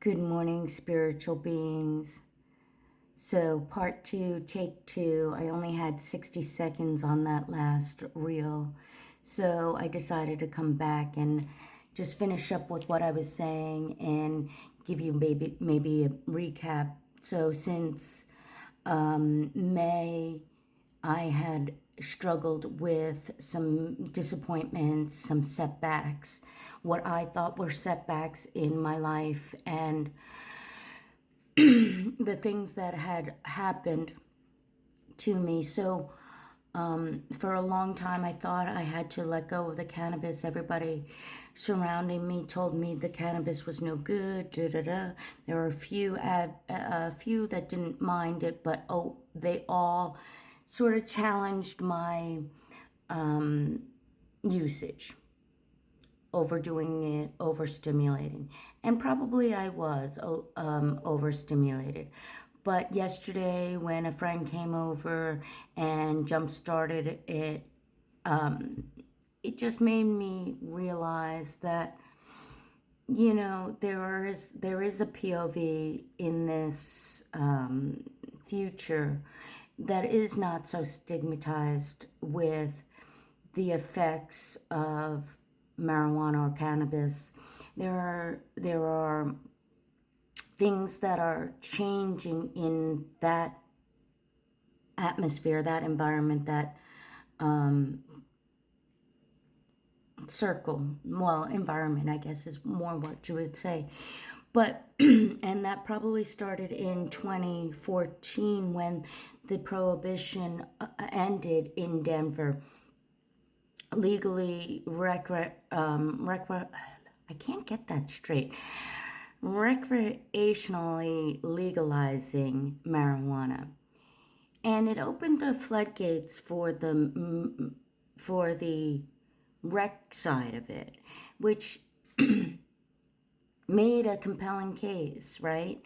Good morning, spiritual beings. So, part two, take two. I only had 60 seconds on that last reel. So, I decided to come back and just finish up with what I was saying and give you maybe a recap. So, since May, I had struggled with some disappointments, some setbacks, what I thought were setbacks in my life, and the things that had happened to me. So, for a long time, I thought I had to let go of the cannabis. Everybody surrounding me told me the cannabis was no good. Da, da, da. There were a few that didn't mind it, but they all sort of challenged my usage, overdoing it, overstimulating. And probably I was overstimulated. But yesterday, when a friend came over and jump started it, it just made me realize that there is a POV in this future that is not so stigmatized with the effects of marijuana or cannabis. There are things that are changing in that atmosphere, that environment, that circle. Well, environment, I guess, is more what you would say. But, and that probably started in 2014 when the prohibition ended in Denver. Legally, I can't get that straight. Recreationally legalizing marijuana, and it opened the floodgates for the rec side of it, which made a compelling case, right?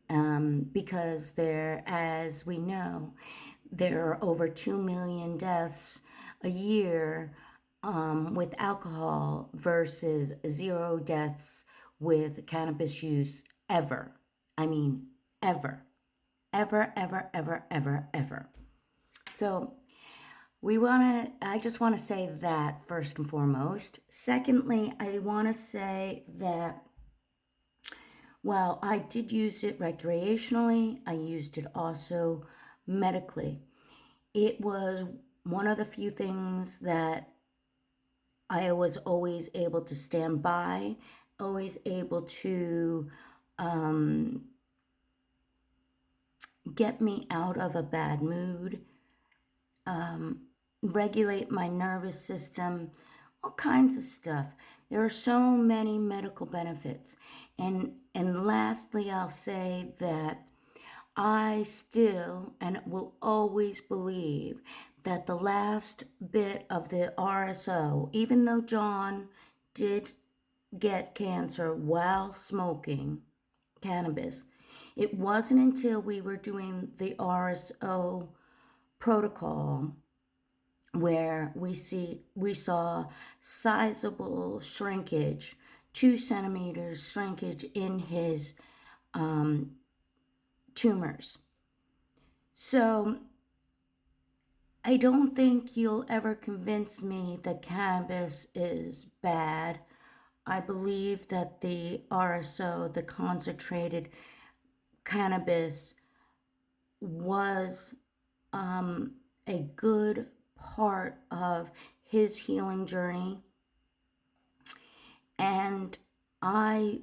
Because as we know, there are over 2 million deaths a year with alcohol versus 0 deaths with cannabis use ever. I mean, ever. Ever, ever, ever, ever, ever. So I just want to say that first and foremost. Secondly, I want to say that while I did use it recreationally, I used it also medically. It was one of the few things that I was always able to stand by, always able to get me out of a bad mood, regulate my nervous system, all kinds of stuff. There are so many medical benefits. And lastly, I'll say that I still and will always believe that the last bit of the RSO, even though John did get cancer while smoking cannabis, it wasn't until we were doing the RSO protocol where we saw sizable shrinkage, 2 centimeters shrinkage in his tumors. So I don't think you'll ever convince me that cannabis is bad. I believe that the RSO, the concentrated cannabis, was a good part of his healing journey. And I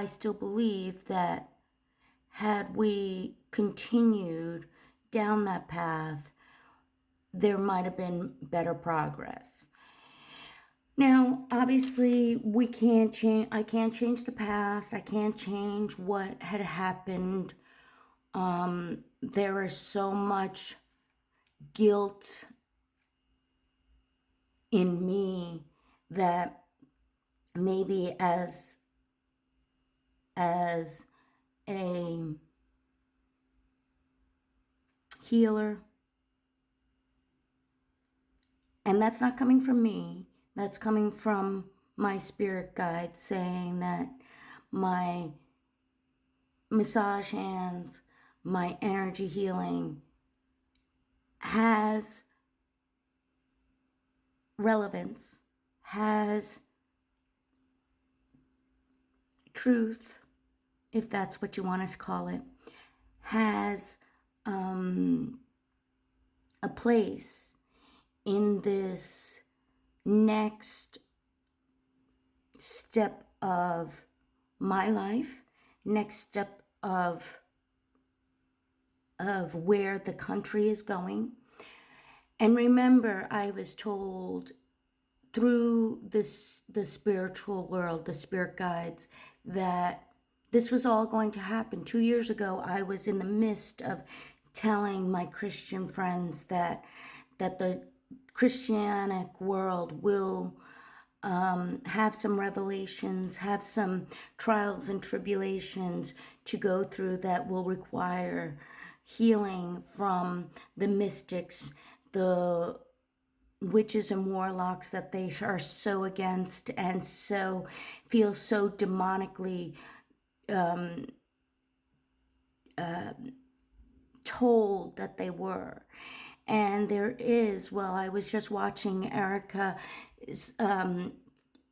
still believe that had we continued down that path, there might have been better progress. Now, obviously, I can't change the past. I can't change what had happened. There is so much guilt in me that maybe as a healer, and that's not coming from me, that's coming from my spirit guide saying that my massage hands, my energy healing has relevance, has truth, if that's what you want to call it, has a place in this next step of my life, next step of where the country is going. And remember, I was told through the spiritual world, the spirit guides, that this was all going to happen. 2 years ago, I was in the midst of telling my Christian friends that the Christianic world will have some revelations, have some trials and tribulations to go through that will require healing from the mystics, the witches and warlocks that they are so against and so feel so demonically told that they were. And there is, well, I was just watching Erica's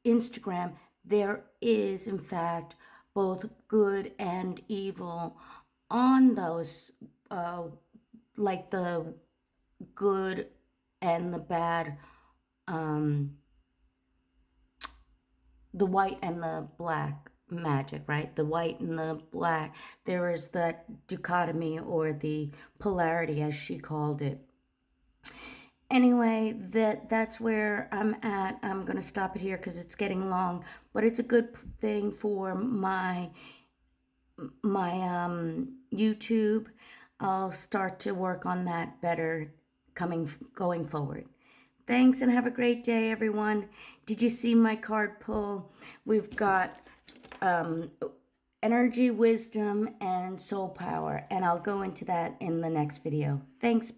Instagram. There is, in fact, both good and evil on those, like the good and the bad, the white and the black magic, right? The white and the black. There is that dichotomy, or the polarity, as she called it. Anyway, that's where I'm at. I'm going to stop it here because it's getting long, but it's a good thing for my YouTube. I'll start to work on that better going forward. Thanks, and have a great day, everyone. Did you see my card pull? We've got energy, wisdom, and soul power, and I'll go into that in the next video. Thanks. Bye.